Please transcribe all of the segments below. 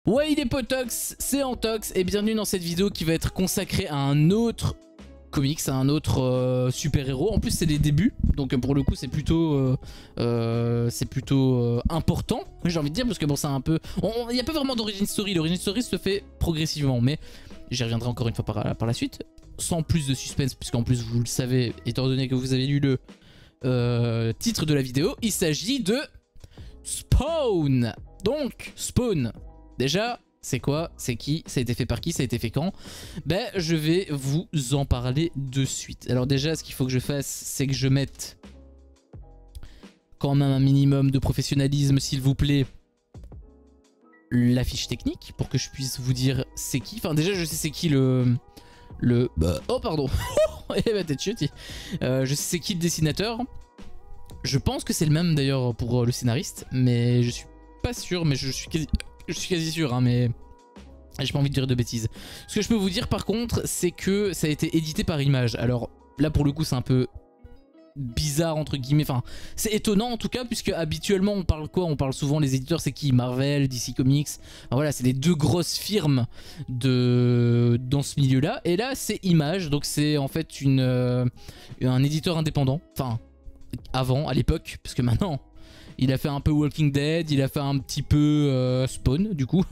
Ouais, il est potox, c'est Antox et bienvenue dans cette vidéo qui va être consacrée à un autre comics, à un autre super-héros. En plus c'est les débuts, donc pour le coup c'est plutôt important, j'ai envie de dire, parce que bon c'est un peu... Il n'y a pas vraiment d'origin story, l'origin story se fait progressivement, mais j'y reviendrai encore une fois par la suite, sans plus de suspense, puisqu'en plus vous le savez, étant donné que vous avez lu le titre de la vidéo, il s'agit de Spawn. Donc Spawn, déjà, c'est quoi? C'est qui? Ça a été fait par qui? Ça a été fait quand? Ben, je vais vous en parler de suite. Alors déjà, ce qu'il faut que je fasse, c'est que je mette quand même un minimum de professionnalisme, s'il vous plaît, la fiche technique, pour que je puisse vous dire c'est qui. Enfin, déjà, je sais c'est qui oh, pardon. Eh ben, t'es chute. Je sais c'est qui le dessinateur. Je pense que c'est le même, d'ailleurs, pour le scénariste, mais je suis pas sûr, mais je suis quasi sûr, hein, mais j'ai pas envie de dire de bêtises. Ce que je peux vous dire par contre, c'est que ça a été édité par Image. Alors là pour le coup c'est un peu bizarre entre guillemets, enfin c'est étonnant en tout cas, puisque habituellement on parle quoi? On parle souvent, les éditeurs c'est qui? Marvel, DC Comics, enfin, voilà, c'est les deux grosses firmes dans ce milieu là, et là c'est Image, donc c'est en fait un éditeur indépendant, enfin avant, à l'époque, parce que maintenant il a fait un peu Walking Dead, il a fait un petit peu Spawn du coup.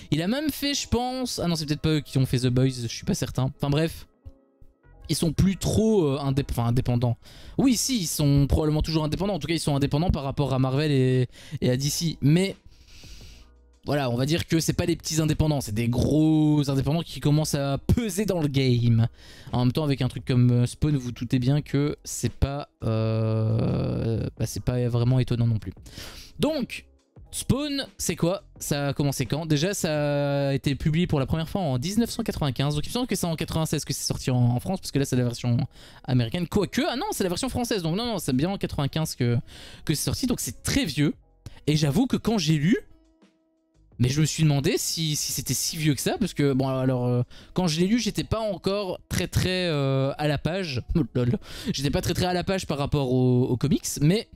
Il a même fait, je pense... Ah non, c'est peut-être pas eux qui ont fait The Boys, je suis pas certain. Enfin bref, ils sont plus trop indépendants. Oui, si, ils sont probablement toujours indépendants. En tout cas, ils sont indépendants par rapport à Marvel et à DC. Mais voilà, on va dire que c'est pas des petits indépendants, c'est des gros indépendants qui commencent à peser dans le game. En même temps, avec un truc comme Spawn, vous doutez bien que c'est pas vraiment étonnant non plus. Donc, Spawn, c'est quoi? Ça a commencé quand? Déjà, ça a été publié pour la première fois en 1995. Donc, il me semble que c'est en 96 que c'est sorti en France, parce que là, c'est la version américaine. Quoique, ah non, c'est la version française. Donc, non, c'est bien en 95 que c'est sorti. Donc, c'est très vieux. Et j'avoue que quand j'ai lu, mais je me suis demandé si c'était si vieux que ça, parce que bon alors quand je l'ai lu j'étais pas encore très à la page, j'étais pas très à la page par rapport aux comics, mais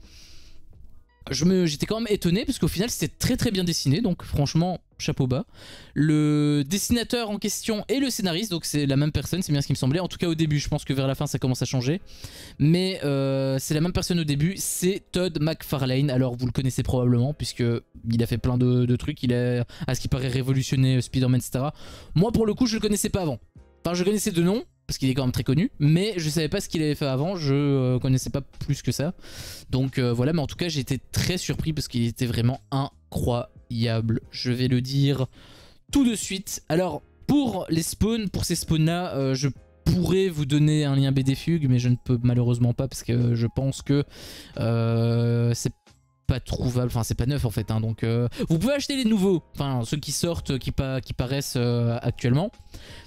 j'étais quand même étonné parce qu'au final c'était très bien dessiné, donc franchement chapeau bas. Le dessinateur en question et le scénariste, donc c'est la même personne, c'est bien ce qui me semblait, en tout cas au début, je pense que vers la fin ça commence à changer, mais c'est la même personne au début, c'est Todd McFarlane. Alors vous le connaissez probablement puisque il a fait plein de trucs, il a à ce qui paraît révolutionné Spider-Man, etc. Moi pour le coup je le connaissais pas avant, enfin je connaissais de nom parce qu'il est quand même très connu, mais je savais pas ce qu'il avait fait avant, je connaissais pas plus que ça. Donc voilà, mais en tout cas j'ai été très surpris parce qu'il était vraiment incroyable. Je vais le dire tout de suite. Alors pour ces spawns là, je pourrais vous donner un lien BD Fugue, mais je ne peux malheureusement pas parce que je pense que c'est pas trouvable, enfin c'est pas neuf en fait, hein, donc vous pouvez acheter les nouveaux, enfin ceux qui sortent, qui paraissent actuellement,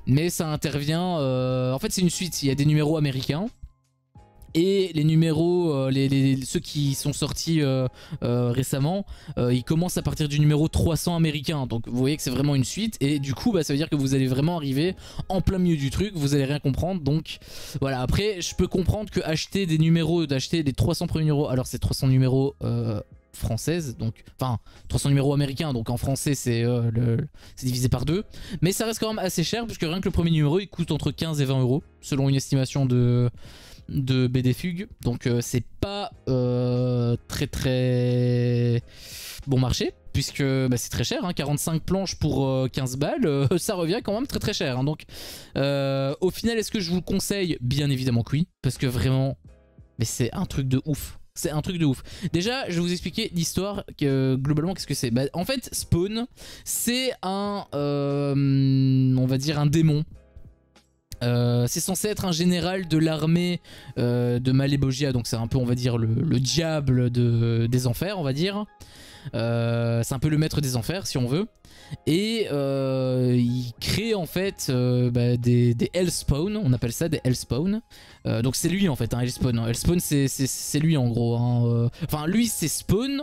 mais ça intervient, en fait c'est une suite, il y a des numéros américains et les numéros, ceux qui sont sortis récemment, ils commencent à partir du numéro 300 américain, donc vous voyez que c'est vraiment une suite, et du coup bah, ça veut dire que vous allez vraiment arriver en plein milieu du truc, vous allez rien comprendre, donc voilà. Après je peux comprendre que acheter des numéros, d'acheter les 300 premiers numéros, alors c'est 300 numéros française, donc enfin 300 numéros américains, donc en français c'est divisé par 2, mais ça reste quand même assez cher puisque rien que le premier numéro il coûte entre 15 et 20 euros selon une estimation de BD Fugue, donc c'est pas très bon marché puisque bah, c'est très cher, hein, 45 planches pour 15 balles, ça revient quand même très cher, hein, donc au final est-ce que je vous le conseille? Bien évidemment que oui, parce que vraiment mais c'est un truc de ouf. C'est un truc de ouf. Déjà, je vais vous expliquer l'histoire, globalement, qu'est-ce que c'est. Bah, en fait, Spawn, c'est on va dire un démon. C'est censé être un général de l'armée de Malebolgia, donc c'est un peu, on va dire, le diable des enfers, on va dire. C'est un peu le maître des enfers, si on veut. Et il crée en fait des Hellspawn, on appelle ça des Hellspawn. Donc c'est lui en fait, hein, Hellspawn. Hellspawn c'est lui en gros, hein. Enfin lui c'est Spawn,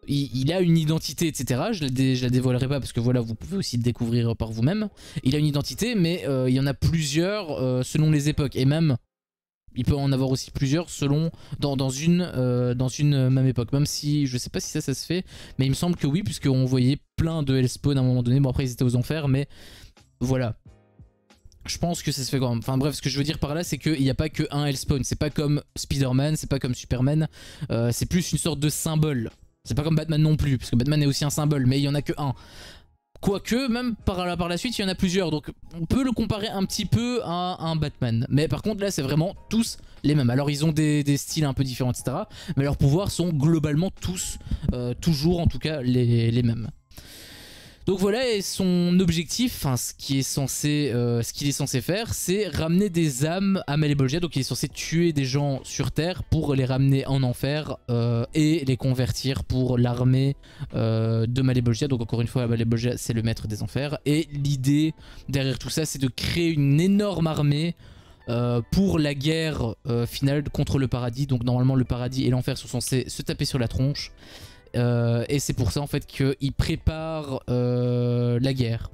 il a une identité, etc. Je la dévoilerai pas parce que voilà, vous pouvez aussi le découvrir par vous-même. Il a une identité, mais il y en a plusieurs selon les époques. Et même Il peut en avoir aussi plusieurs selon dans une même époque. Même si je sais pas si ça se fait, mais il me semble que oui, puisqu'on voyait plein de Hellspawn à un moment donné. Bon après ils étaient aux enfers, mais voilà. Je pense que ça se fait quand même. Enfin bref, ce que je veux dire par là, c'est qu'il n'y a pas que un Hellspawn. C'est pas comme Spider-Man, c'est pas comme Superman. C'est plus une sorte de symbole. C'est pas comme Batman non plus, parce que Batman est aussi un symbole, mais il y en a que un. Quoique, même par la suite, il y en a plusieurs. Donc on peut le comparer un petit peu à un Batman. Mais par contre, là, c'est vraiment tous les mêmes. Alors ils ont des styles un peu différents, etc. Mais leurs pouvoirs sont globalement tous, toujours en tout cas, les mêmes. Donc voilà, et son objectif, enfin ce qu'il est censé faire, c'est ramener des âmes à Malebolgia. Donc il est censé tuer des gens sur Terre pour les ramener en enfer et les convertir pour l'armée de Malebolgia. Donc encore une fois, Malebolgia c'est le maître des enfers. Et l'idée derrière tout ça, c'est de créer une énorme armée pour la guerre finale contre le paradis. Donc normalement le paradis et l'enfer sont censés se taper sur la tronche. Et c'est pour ça en fait qu'il prépare la guerre.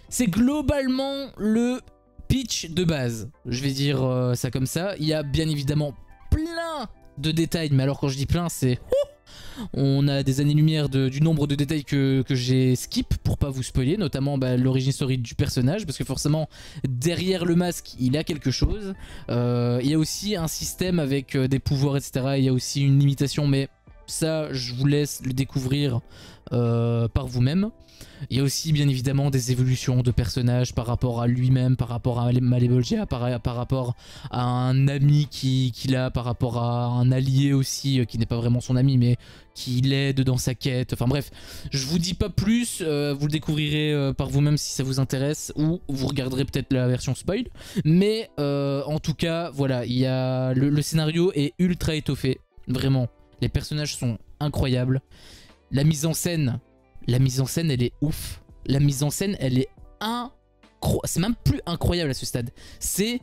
C'est globalement le pitch de base. Je vais dire ça comme ça. Il y a bien évidemment plein de détails. Mais alors quand je dis plein, c'est... On a des années-lumière du nombre de détails que j'ai skip pour pas vous spoiler, notamment l'origine story du personnage, parce que forcément derrière le masque il y a quelque chose. Il y a aussi un système avec des pouvoirs, etc. Il y a aussi une limitation, mais ça je vous laisse le découvrir par vous-même. Il y a aussi bien évidemment des évolutions de personnages par rapport à lui-même, par rapport à Malebolgia, par rapport à un ami qu'il a, par rapport à un allié aussi qui n'est pas vraiment son ami mais qui l'aide dans sa quête. Enfin bref, je vous dis pas plus, vous le découvrirez par vous-même si ça vous intéresse, ou vous regarderez peut-être la version spoil. Mais en tout cas, voilà, il y a le scénario est ultra étoffé, vraiment. Les personnages sont incroyables. La mise en scène, elle est ouf. La mise en scène, elle est incroyable. C'est même plus incroyable à ce stade. C'est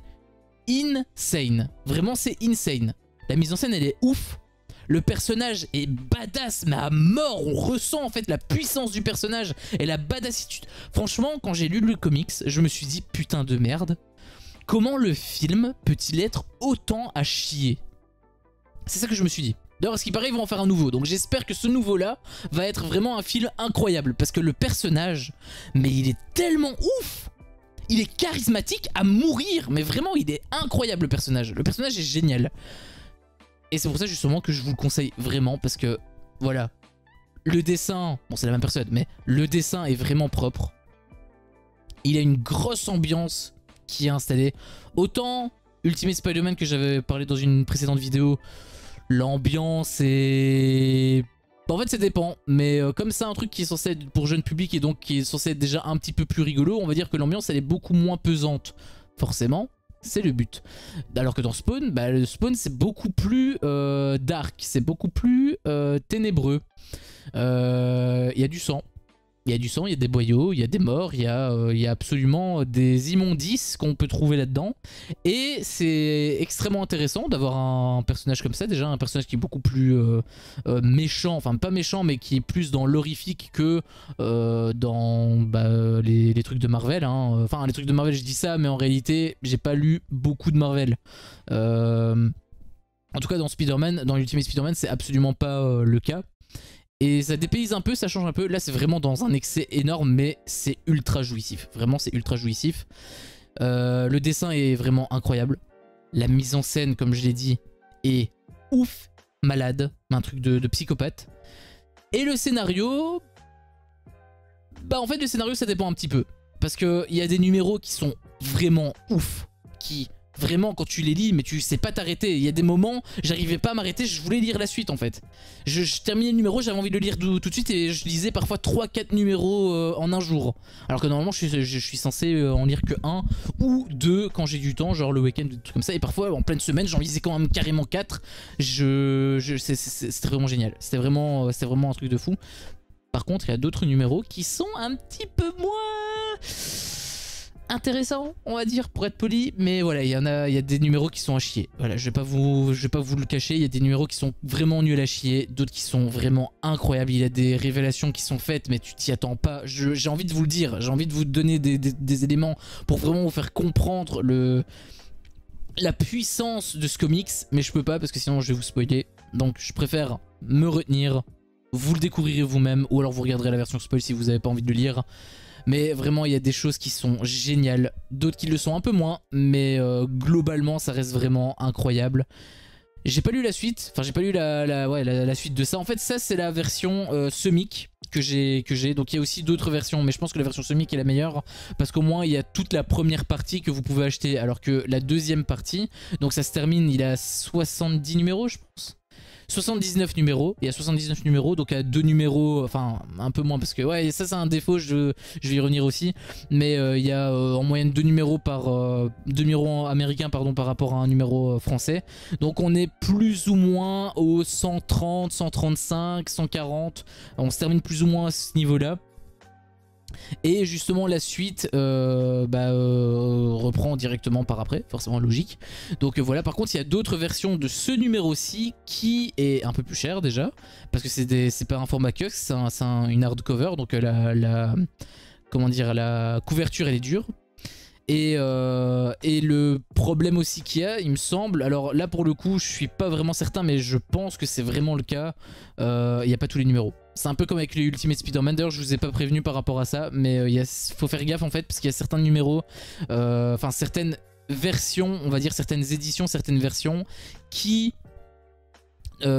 insane. Vraiment, c'est insane. La mise en scène, elle est ouf. Le personnage est badass, mais à mort. On ressent en fait la puissance du personnage et la badassitude. Franchement, quand j'ai lu le comics, je me suis dit, putain de merde. Comment le film peut-il être autant à chier? C'est ça que je me suis dit. D'ailleurs, à ce qui paraît, ils vont en faire un nouveau. Donc j'espère que ce nouveau-là va être vraiment un film incroyable. Parce que le personnage, mais il est tellement ouf. Il est charismatique à mourir. Mais vraiment, il est incroyable le personnage. Le personnage est génial. Et c'est pour ça justement que je vous le conseille vraiment. Parce que, voilà. Le dessin, bon c'est la même personne, mais le dessin est vraiment propre. Il a une grosse ambiance qui est installée. Autant Ultimate Spider-Man que j'avais parlé dans une précédente vidéo... L'ambiance est... En fait ça dépend, mais comme c'est un truc qui est censé être pour jeune public et donc qui est censé être déjà un petit peu plus rigolo, on va dire que l'ambiance elle est beaucoup moins pesante. Forcément, c'est le but. Alors que dans Spawn, le Spawn c'est beaucoup plus dark, c'est beaucoup plus ténébreux. Il y a du sang. Il y a du sang, il y a des boyaux, il y a des morts, il y a absolument des immondices qu'on peut trouver là-dedans. Et c'est extrêmement intéressant d'avoir un personnage comme ça. Déjà un personnage qui est beaucoup plus méchant, enfin pas méchant mais qui est plus dans l'horrifique que dans les trucs de Marvel. Hein. Enfin les trucs de Marvel je dis ça mais en réalité j'ai pas lu beaucoup de Marvel. En tout cas dans Spider-Man, dans Ultimate Spider-Man c'est absolument pas le cas. Et ça dépayse un peu, ça change un peu. Là, c'est vraiment dans un excès énorme, mais c'est ultra jouissif. Vraiment, c'est ultra jouissif. Le dessin est vraiment incroyable. La mise en scène, comme je l'ai dit, est ouf, malade. Un truc de psychopathe. Et le scénario... en fait, le scénario, ça dépend un petit peu. Parce qu'il y a des numéros qui sont vraiment ouf. Qui... Vraiment, quand tu les lis, mais tu sais pas t'arrêter. Il y a des moments, j'arrivais pas à m'arrêter, je voulais lire la suite en fait. Je terminais le numéro, j'avais envie de le lire tout de suite et je lisais parfois 3-4 numéros en un jour. Alors que normalement, je suis censé en lire que 1 ou 2 quand j'ai du temps, genre le week-end, des trucs comme ça. Et parfois, en pleine semaine, j'en lisais quand même carrément 4. C'était vraiment génial. C'était vraiment un truc de fou. Par contre, il y a d'autres numéros qui sont un petit peu moins... intéressant on va dire pour être poli, mais voilà il y a des numéros qui sont à chier. Voilà, je vais pas vous le cacher, il y a des numéros qui sont vraiment nuls à chier, d'autres qui sont vraiment incroyables. Il y a des révélations qui sont faites mais tu t'y attends pas. J'ai envie de vous le dire, j'ai envie de vous donner des éléments pour vraiment vous faire comprendre la puissance de ce comics, mais je peux pas parce que sinon je vais vous spoiler. Donc je préfère me retenir. Vous le découvrirez vous-même ou alors vous regarderez la version spoil si vous n'avez pas envie de le lire. Mais vraiment, il y a des choses qui sont géniales, d'autres qui le sont un peu moins, mais globalement, ça reste vraiment incroyable. J'ai pas lu la suite, enfin j'ai pas lu la suite de ça. En fait, ça c'est la version Semic que j'ai. Donc il y a aussi d'autres versions, mais je pense que la version Semic est la meilleure parce qu'au moins il y a toute la première partie que vous pouvez acheter, alors que la deuxième partie, donc ça se termine, il a 70 numéros, je pense. 79 numéros, il y a 79 numéros, donc à 2 numéros, enfin un peu moins parce que ouais, ça c'est un défaut, je vais y revenir aussi, mais il y a en moyenne 2 numéros américains pardon, par rapport à un numéro français, donc on est plus ou moins aux 130, 135, 140, on se termine plus ou moins à ce niveau là. Et justement la suite reprend directement par après, forcément logique. Donc voilà, par contre il y a d'autres versions de ce numéro-ci qui est un peu plus cher déjà, parce que c'est pas un format Cux, c'est une hardcover, donc comment dire, la couverture elle est dure. Et le problème aussi qu'il y a, il me semble, alors là pour le coup je suis pas vraiment certain, mais je pense que c'est vraiment le cas, il n'y a pas tous les numéros. C'est un peu comme avec les Ultimate Spider-Man, d'ailleurs je vous ai pas prévenu par rapport à ça, mais faut faire gaffe en fait, parce qu'il y a certains numéros, enfin certaines versions, on va dire certaines éditions, certaines versions, qui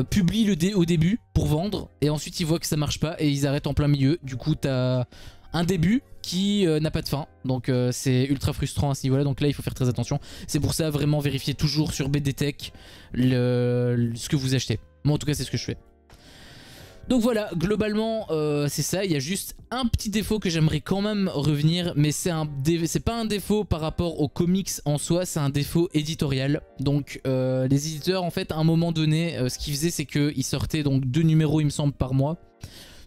publient au début pour vendre, et ensuite ils voient que ça marche pas, et ils arrêtent en plein milieu, du coup t'as un début qui n'a pas de fin, donc c'est ultra frustrant à ce niveau là, donc là il faut faire très attention. C'est pour ça, vraiment vérifier toujours sur BD Tech ce que vous achetez. Moi en tout cas c'est ce que je fais. Donc voilà, globalement c'est ça, il y a juste un petit défaut que j'aimerais quand même revenir, mais c'est pas un défaut par rapport aux comics en soi, c'est un défaut éditorial. Donc les éditeurs en fait à un moment donné, ce qu'ils faisaient c'est qu'ils sortaient donc 2 numéros il me semble par mois.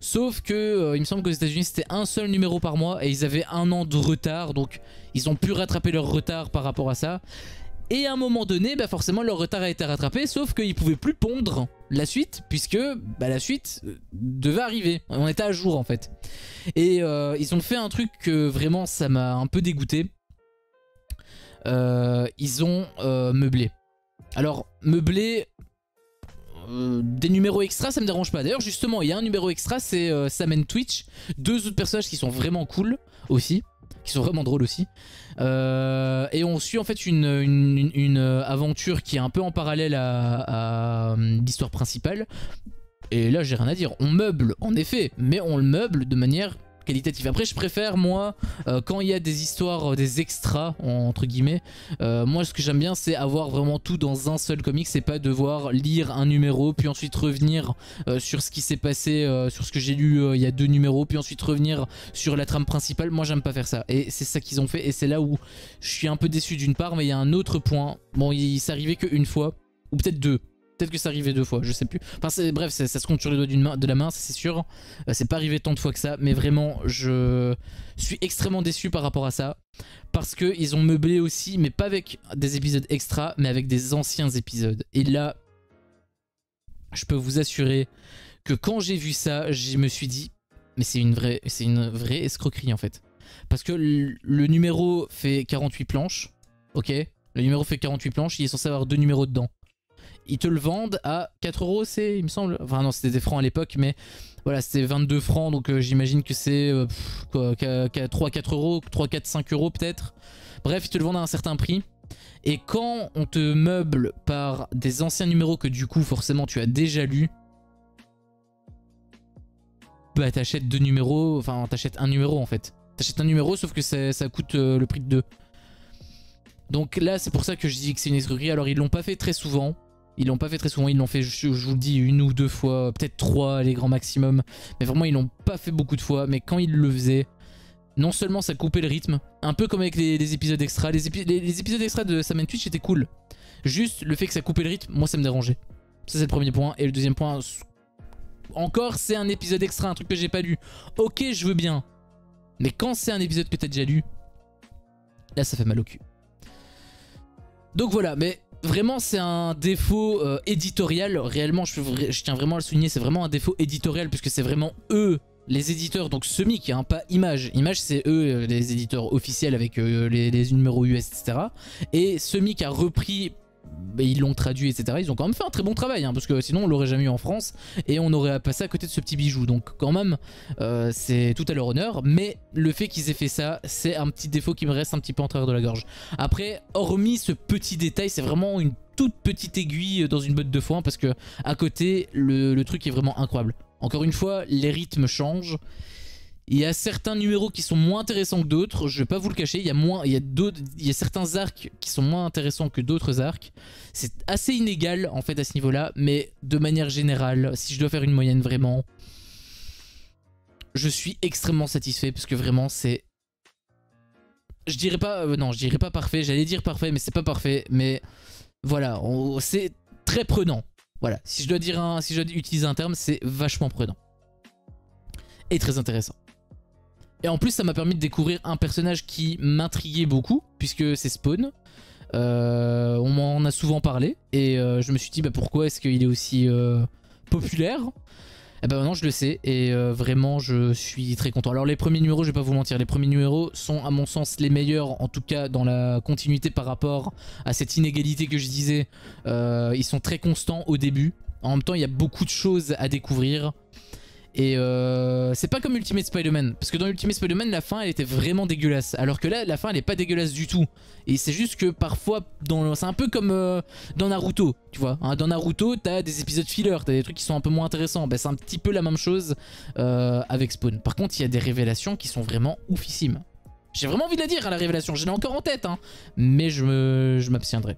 Sauf que il me semble qu'aux États-Unis c'était un seul numéro par mois et ils avaient 1 an de retard, donc ils ont pu rattraper leur retard par rapport à ça. Et à un moment donné, bah forcément leur retard a été rattrapé, sauf qu'ils pouvaient plus pondre la suite, puisque la suite devait arriver. On était à jour en fait. Et ils ont fait un truc que vraiment ça m'a un peu dégoûté. Ils ont meublé. Alors meublé... des numéros extra ça me dérange pas, d'ailleurs justement il y a un numéro extra, c'est Sam and Twitch, 2 autres personnages qui sont vraiment cool aussi, qui sont vraiment drôles aussi, et on suit en fait une aventure qui est un peu en parallèle à l'histoire principale, et là j'ai rien à dire, on meuble en effet, mais on le meuble de manière qualitative. Après je préfère moi quand il y a des histoires, des extras entre guillemets, moi ce que j'aime bien c'est avoir vraiment tout dans un seul comic, c'est pas devoir lire un numéro puis ensuite revenir sur ce qui s'est passé, sur ce que j'ai lu il y a 2 numéros, puis ensuite revenir sur la trame principale. Moi j'aime pas faire ça, et c'est ça qu'ils ont fait, et c'est là où je suis un peu déçu d'une part, mais il y a un autre point, bon il s'est arrivé qu'une fois, ou peut-être 2. Peut-être que ça arrivait 2 fois, je sais plus. Enfin, bref, ça se compte sur les doigts de la main, ça c'est sûr. C'est pas arrivé tant de fois que ça, mais vraiment, je suis extrêmement déçu par rapport à ça. Parce qu'ils ont meublé aussi, mais pas avec des épisodes extra, mais avec des anciens épisodes. Et là, je peux vous assurer que quand j'ai vu ça, je me suis dit, mais c'est une vraie escroquerie en fait. Parce que le numéro fait 48 planches, ok? Le numéro fait 48 planches, il est censé avoir 2 numéros dedans. Ils te le vendent à 4 euros, c'est, il me semble. Enfin non, c'était des francs à l'époque, mais voilà, c'était 22 francs, donc j'imagine que c'est 3-4 euros, 3-4-5 euros peut-être. Bref, ils te le vendent à un certain prix. Et quand on te meuble par des anciens numéros que du coup, forcément, tu as déjà lu, bah t'achètes 2 numéros, enfin t'achètes un numéro en fait. T'achètes un numéro, sauf que ça coûte le prix de 2. Donc là, c'est pour ça que je dis que c'est une escroquerie. Alors ils l'ont pas fait très souvent. Ils l'ont pas fait très souvent, ils l'ont fait, je vous le dis, 1 ou 2 fois, peut-être 3 les grands maximum. Mais vraiment, ils l'ont pas fait beaucoup de fois. Mais quand ils le faisaient, non seulement ça coupait le rythme, un peu comme avec les épisodes extra. Les épisodes extra de Sam and Twitch étaient cool. Juste le fait que ça coupait le rythme, moi ça me dérangeait. Ça c'est le premier point. Et le deuxième point, encore c'est un épisode extra, un truc que j'ai pas lu. Ok, je veux bien. Mais quand c'est un épisode que t'as déjà lu, là ça fait mal au cul. Donc voilà, mais vraiment c'est un défaut éditorial. Réellement je tiens vraiment à le souligner, c'est vraiment un défaut éditorial, puisque c'est vraiment eux les éditeurs, donc Semic, hein, pas Image. Image, c'est eux les éditeurs officiels avec les numéros US, etc. Et Semic a repris, ils l'ont traduit, etc. Ils ont quand même fait un très bon travail, hein, parce que sinon on l'aurait jamais eu en France et on aurait passé à côté de ce petit bijou. Donc quand même, c'est tout à leur honneur. Mais le fait qu'ils aient fait ça, c'est un petit défaut qui me reste un petit peu en travers de la gorge. Après, hormis ce petit détail, c'est vraiment une toute petite aiguille dans une botte de foin, parce que à côté, le truc est vraiment incroyable. Encore une fois, les rythmes changent. Il y a certains numéros qui sont moins intéressants que d'autres, je vais pas vous le cacher, il y a certains arcs qui sont moins intéressants que d'autres arcs. C'est assez inégal en fait à ce niveau-là, mais de manière générale, si je dois faire une moyenne vraiment, je suis extrêmement satisfait parce que vraiment c'est... Je dirais pas... non, je dirais pas parfait, j'allais dire parfait mais c'est pas parfait, mais voilà, c'est très prenant. Voilà, si je dois utiliser un terme, c'est vachement prenant. Et très intéressant. Et en plus ça m'a permis de découvrir un personnage qui m'intriguait beaucoup, puisque c'est Spawn. On m'en a souvent parlé, et je me suis dit bah, pourquoi est-ce qu'il est aussi populaire. Et bah maintenant je le sais, et vraiment je suis très content. Alors les premiers numéros, je vais pas vous mentir, les premiers numéros sont à mon sens les meilleurs, en tout cas dans la continuité par rapport à cette inégalité que je disais. Ils sont très constants au début, en même temps il y a beaucoup de choses à découvrir. Et c'est pas comme Ultimate Spider-Man, parce que dans Ultimate Spider-Man la fin elle était vraiment dégueulasse, alors que là la fin elle est pas dégueulasse du tout. Et c'est juste que parfois c'est un peu comme dans Naruto, tu vois, hein, dans Naruto t'as des épisodes filler, t'as des trucs qui sont un peu moins intéressants. Bah, c'est un petit peu la même chose avec Spawn. Par contre il y a des révélations qui sont vraiment oufissimes. J'ai vraiment envie de la dire, hein, la révélation, je l'ai encore en tête, hein, mais je m'abstiendrai.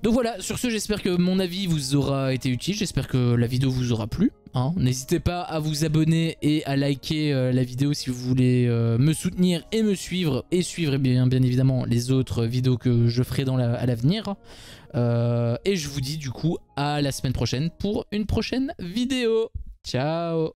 Donc voilà, sur ce j'espère que mon avis vous aura été utile, j'espère que la vidéo vous aura plu. Hein. N'hésitez pas à vous abonner et à liker la vidéo si vous voulez me soutenir et me suivre. Et suivre bien évidemment les autres vidéos que je ferai à l'avenir. Et je vous dis du coup à la semaine prochaine pour une prochaine vidéo. Ciao!